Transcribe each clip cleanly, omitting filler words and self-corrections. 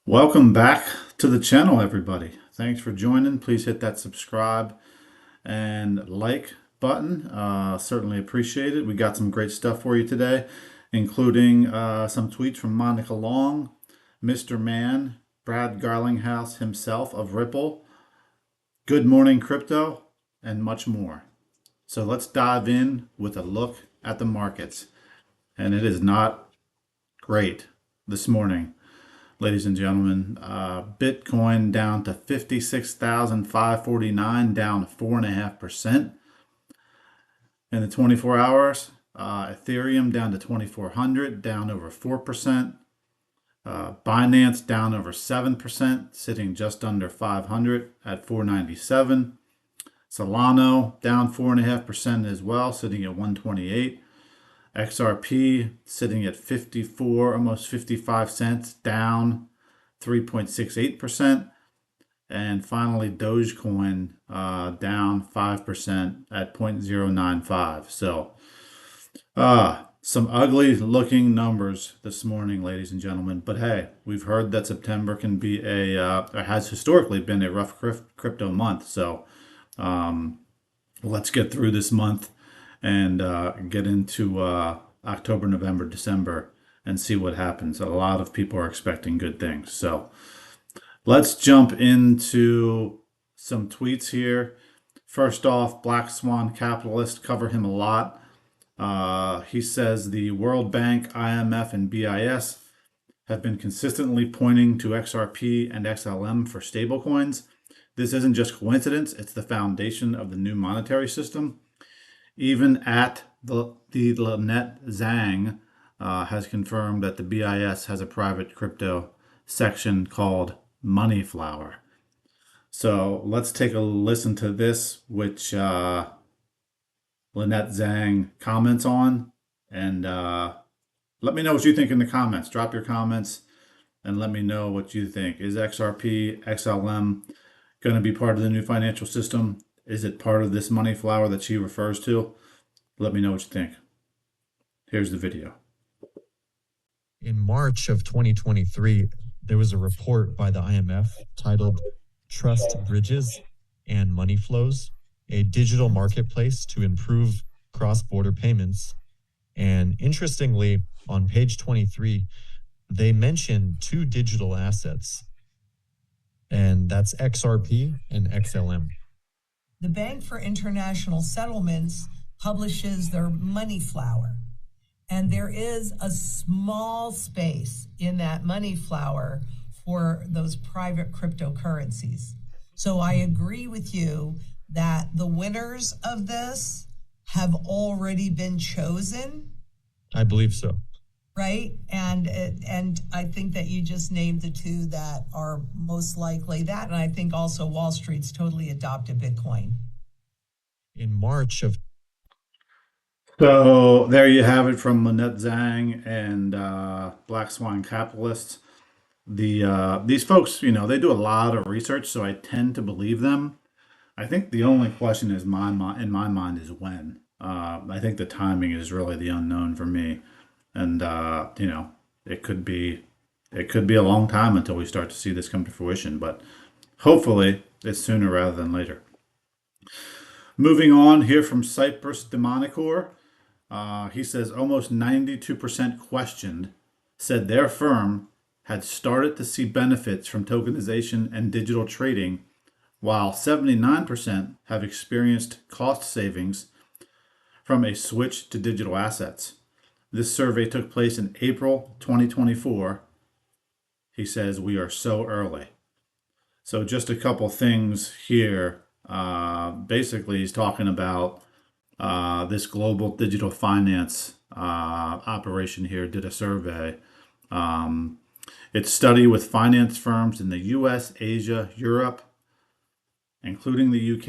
Welcome back to the channel, everybody. Thanks for joining. Please hit that subscribe and like button. Certainly appreciate it. We got some great stuff for you today, including some tweets from Monica Long, Mr. Man, Brad Garlinghouse himself of Ripple, Good Morning Crypto, and much more. So let's dive in with a look at the markets. And it is not great this morning. Ladies and gentlemen, Bitcoin down to 56,549, down 4.5%. In the 24 hours, Ethereum down to 2,400, down over 4%. Binance down over 7%, sitting just under 500 at 497. Solana down 4.5% as well, sitting at 128. XRP sitting at 54, almost 55 cents, down 3.68%. And finally, Dogecoin down 5% at 0.095. So, some ugly looking numbers this morning, ladies and gentlemen. But hey, we've heard that September can be has historically been a rough crypto month. So, let's get through this month and get into October, November, December and see what happens. A lot of people are expecting good things. So let's jump into some tweets here. First off, Black Swan Capitalist, cover him a lot. He says the World Bank, IMF, and BIS have been consistently pointing to XRP and XLM for stablecoins. This isn't just coincidence, it's the foundation of the new monetary system. Even at the Lynette Zhang has confirmed that the BIS has a private crypto section called Money Flower. So let's take a listen to this, which Lynette Zhang comments on, and let me know what you think in the comments. Drop your comments and let me know what you think. Is XRP, XLM going to be part of the new financial system? Is it part of this money flower that she refers to? Let me know what you think. Here's the video. In March of 2023, there was a report by the IMF titled Trust Bridges and Money Flows, a digital marketplace to improve cross-border payments. And interestingly, on page 23, they mention two digital assets, and that's XRP and XLM. The Bank for International Settlements publishes their Money Flower. And there is a small space in that Money Flower for those private cryptocurrencies. So I agree with you that the winners of this have already been chosen. I believe so. Right? And I think that you just named the two that are most likely that. And I think also Wall Street's totally adopted Bitcoin. In March of So there you have it from Lynette Zhang and Black Swan Capitalists. These folks, they do a lot of research, so I tend to believe them. I think the only question in my mind is when. I think the timing is really the unknown for me, and it could be a long time until we start to see this come to fruition. But hopefully, it's sooner rather than later. Moving on here from Cyprus Demonicor. He says almost 92% questioned said their firm had started to see benefits from tokenization and digital trading, while 79% have experienced cost savings from a switch to digital assets. This survey took place in April 2024. He says we are so early. So just a couple things here. Basically, he's talking about this global digital finance operation here did a survey. It's study with finance firms in the US, Asia, Europe, including the UK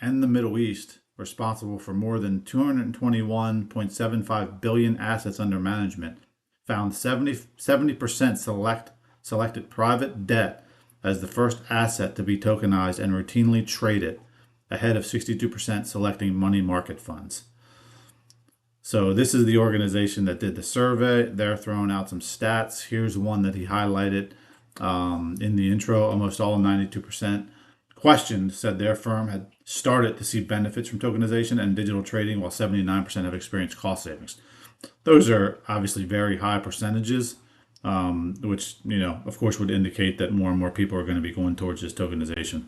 and the Middle East, responsible for more than 221.75 billion assets under management, found 70% selected private debt as the first asset to be tokenized and routinely traded, ahead of 62% selecting money market funds. So this is the organization that did the survey. They're throwing out some stats. Here's one that he highlighted. In the intro, almost all 92% questioned said their firm had started to see benefits from tokenization and digital trading, while 79% have experienced cost savings. Those are obviously very high percentages, which, of course, would indicate that more and more people are going to be going towards this tokenization.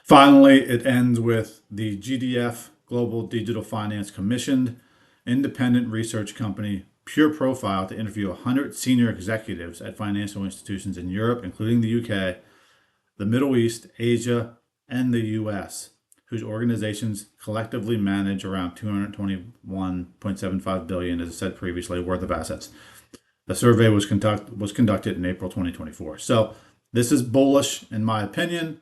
Finally, it ends with the GDF Global Digital Finance commissioned independent research company Pure Profile to interview 100 senior executives at financial institutions in Europe, including the UK, the Middle East, Asia, and the US, whose organizations collectively manage around 221.75 billion, as I said previously, worth of assets. The survey was conducted in April 2024. So this is bullish, in my opinion.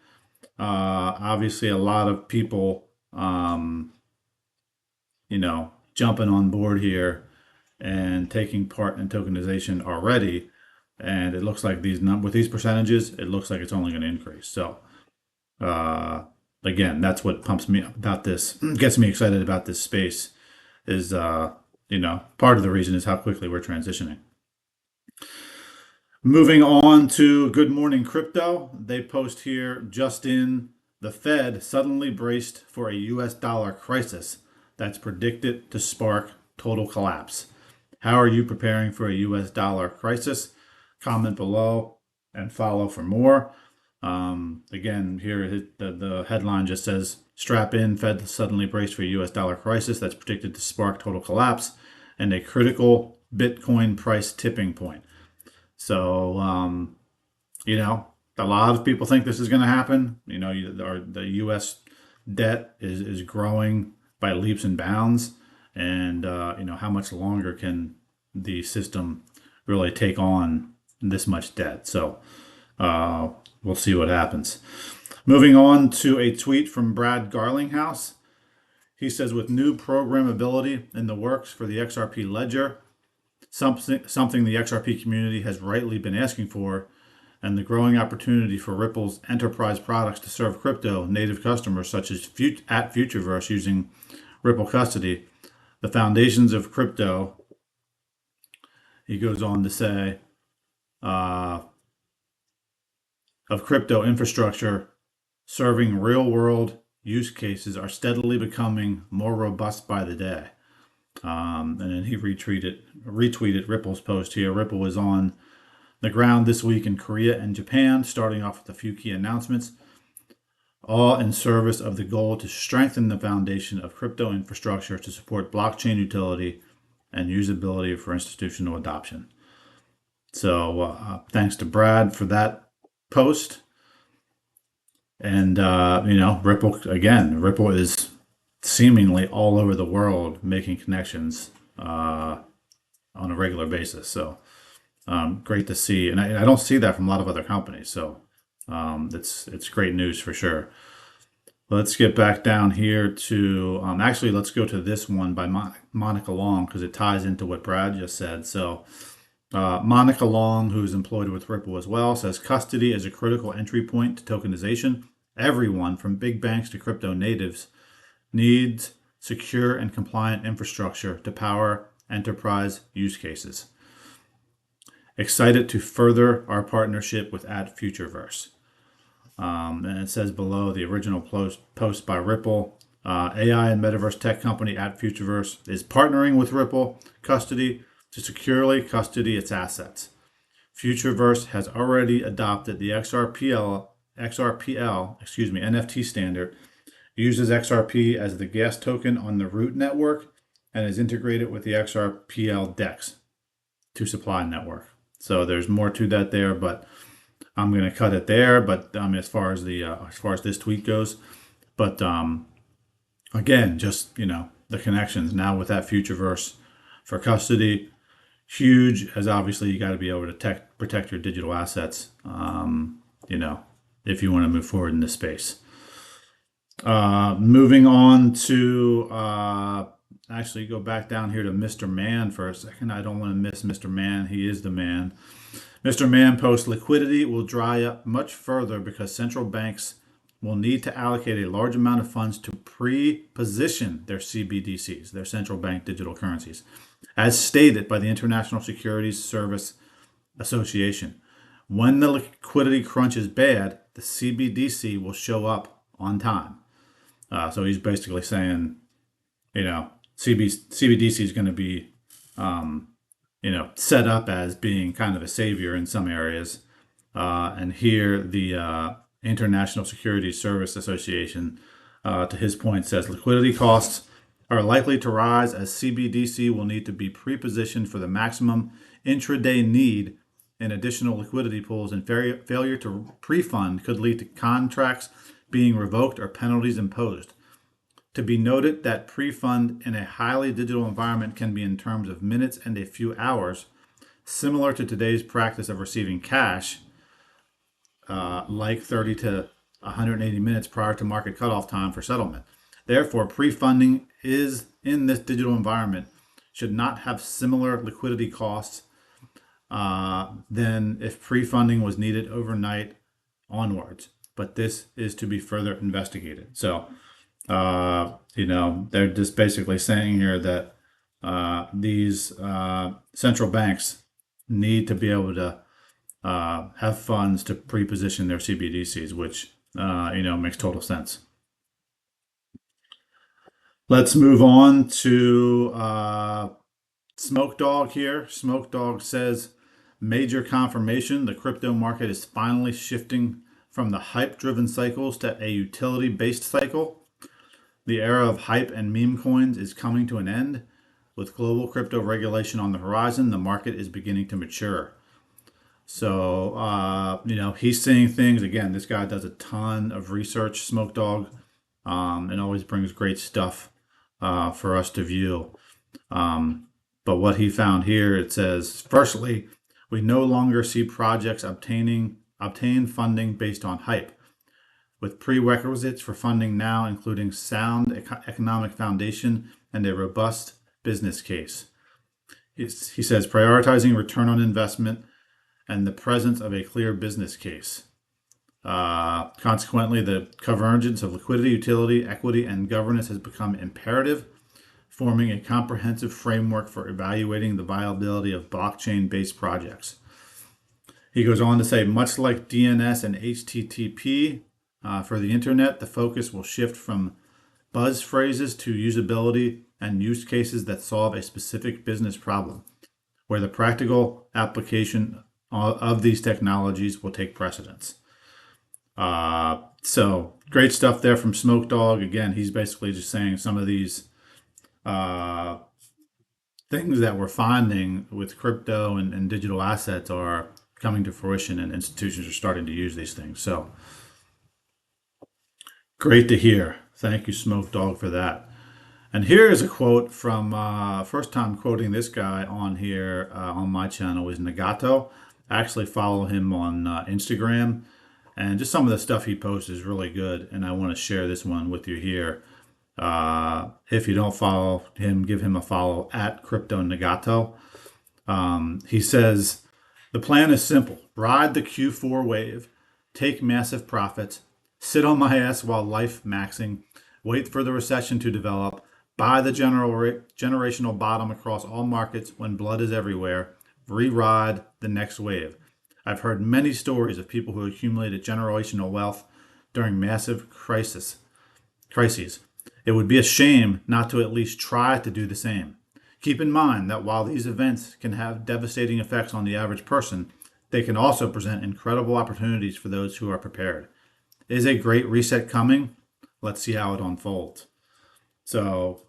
Obviously, a lot of people, jumping on board here and taking part in tokenization already. And it looks like with these percentages, it looks like it's only going to increase. So, again, that's what pumps me up about this, gets me excited about this space is, part of the reason is how quickly we're transitioning. Moving on to Good Morning Crypto. They post here, just in, the Fed suddenly braced for a US dollar crisis that's predicted to spark total collapse. How are you preparing for a US dollar crisis? Comment below and follow for more. Again, here the headline just says, strap in, Fed suddenly braced for a US dollar crisis that's predicted to spark total collapse and a critical Bitcoin price tipping point. So, a lot of people think this is going to happen. The U.S. debt is growing by leaps and bounds. And, how much longer can the system really take on this much debt? So we'll see what happens. Moving on to a tweet from Brad Garlinghouse. He says, with new programmability in the works for the XRP ledger, something the XRP community has rightly been asking for, and the growing opportunity for Ripple's enterprise products to serve crypto native customers such as at Futureverse using Ripple custody, the foundations of crypto, he goes on to say, of crypto infrastructure serving real world use cases are steadily becoming more robust by the day. And then he retweeted Ripple's post here. Ripple was on the ground this week in Korea and Japan, starting off with a few key announcements, all in service of the goal to strengthen the foundation of crypto infrastructure to support blockchain utility and usability for institutional adoption. So thanks to Brad for that post. And, Ripple is seemingly all over the world making connections on a regular basis. So great to see. And I don't see that from a lot of other companies. So it's great news for sure. Let's get back down here to, actually, let's go to this one by Monica Long, because it ties into what Brad just said. So Monica Long, who's employed with Ripple as well, says custody is a critical entry point to tokenization. Everyone, from big banks to crypto natives, needs secure and compliant infrastructure to power enterprise use cases. Excited to further our partnership with at Futureverse. And it says below the original post by Ripple, AI and metaverse tech company at Futureverse is partnering with Ripple Custody to securely custody its assets. Futureverse has already adopted the XRPL NFT standard, uses XRP as the gas token on the root network, and is integrated with the XRPL DEX to supply network. So there's more to that there, but I'm going to cut it there. But as far as this tweet goes, but again, just the connections now with that Futureverse for custody, huge. As obviously you got to be able to protect your digital assets. If you want to move forward in this space. Moving on to actually go back down here to Mr. Man for a second. I don't want to miss Mr. Man. He is the man. Mr. Man posts, liquidity will dry up much further because central banks will need to allocate a large amount of funds to pre-position their CBDCs, their central bank digital currencies, as stated by the International Securities Service Association. When the liquidity crunch is bad, the CBDC will show up on time. So he's basically saying, CBDC is going to be, set up as being kind of a savior in some areas. And here, the International Securities Service Association, to his point, says liquidity costs are likely to rise as CBDC will need to be pre-positioned for the maximum intraday need in additional liquidity pools, and failure to pre-fund could lead to contracts being revoked or penalties imposed. To be noted that pre-fund in a highly digital environment can be in terms of minutes and a few hours, similar to today's practice of receiving cash, like 30 to 180 minutes prior to market cutoff time for settlement. Therefore, pre-funding is in this digital environment should not have similar liquidity costs than if pre-funding was needed overnight onwards. But this is to be further investigated. So, they're just basically saying here that these central banks need to be able to have funds to pre-position their CBDCs, which makes total sense. Let's move on to Smoke Dog here. Smoke Dog says, major confirmation, the crypto market is finally shifting from the hype-driven cycles to a utility-based cycle. The era of hype and meme coins is coming to an end. With global crypto regulation on the horizon, the market is beginning to mature. So, he's seeing things. Again, this guy does a ton of research, Smoke Dog, and always brings great stuff for us to view. But what he found here, it says, firstly, we no longer see projects obtain funding based on hype, with prerequisites for funding now including sound economic foundation and a robust business case. He says prioritizing return on investment and the presence of a clear business case. Consequently, the convergence of liquidity, utility, equity, and governance has become imperative, forming a comprehensive framework for evaluating the viability of blockchain-based projects. He goes on to say, much like DNS and HTTP for the internet, the focus will shift from buzz phrases to usability and use cases that solve a specific business problem, where the practical application of these technologies will take precedence. So great stuff there from Smoke Dog. Again, he's basically just saying some of these things that we're finding with crypto and digital assets are coming to fruition, and institutions are starting to use these things. So great to hear. Thank you, Smoke Dog, for that. And here is a quote from, first time quoting this guy on here on my channel is Nagato. I actually follow him on Instagram, and just some of the stuff he posts is really good, and I want to share this one with you here. If you don't follow him, give him a follow at Crypto Nagato. He says, the plan is simple. Ride the Q4 wave, take massive profits, sit on my ass while life maxing, wait for the recession to develop, buy the generational bottom across all markets when blood is everywhere, re-ride the next wave. I've heard many stories of people who accumulated generational wealth during massive crises. It would be a shame not to at least try to do the same. Keep in mind that while these events can have devastating effects on the average person, they can also present incredible opportunities for those who are prepared. Is a great reset coming? Let's see how it unfolds. So,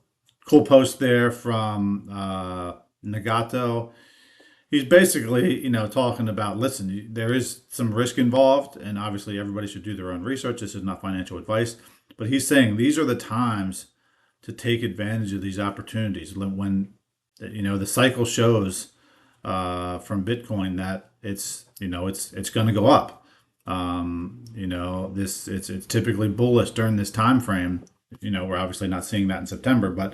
cool post there from Nagato. He's basically, talking about, listen, there is some risk involved, and obviously everybody should do their own research. This is not financial advice, but he's saying these are the times to take advantage of these opportunities. When, the cycle shows from Bitcoin that it's going to go up. It's typically bullish during this time frame. We're obviously not seeing that in September, but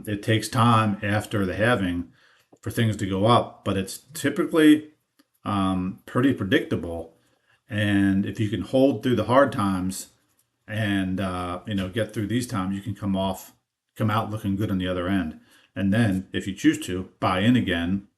it takes time after the halving for things to go up, but it's typically pretty predictable. And if you can hold through the hard times and get through these times, you can come out looking good on the other end. And then if you choose to buy in again,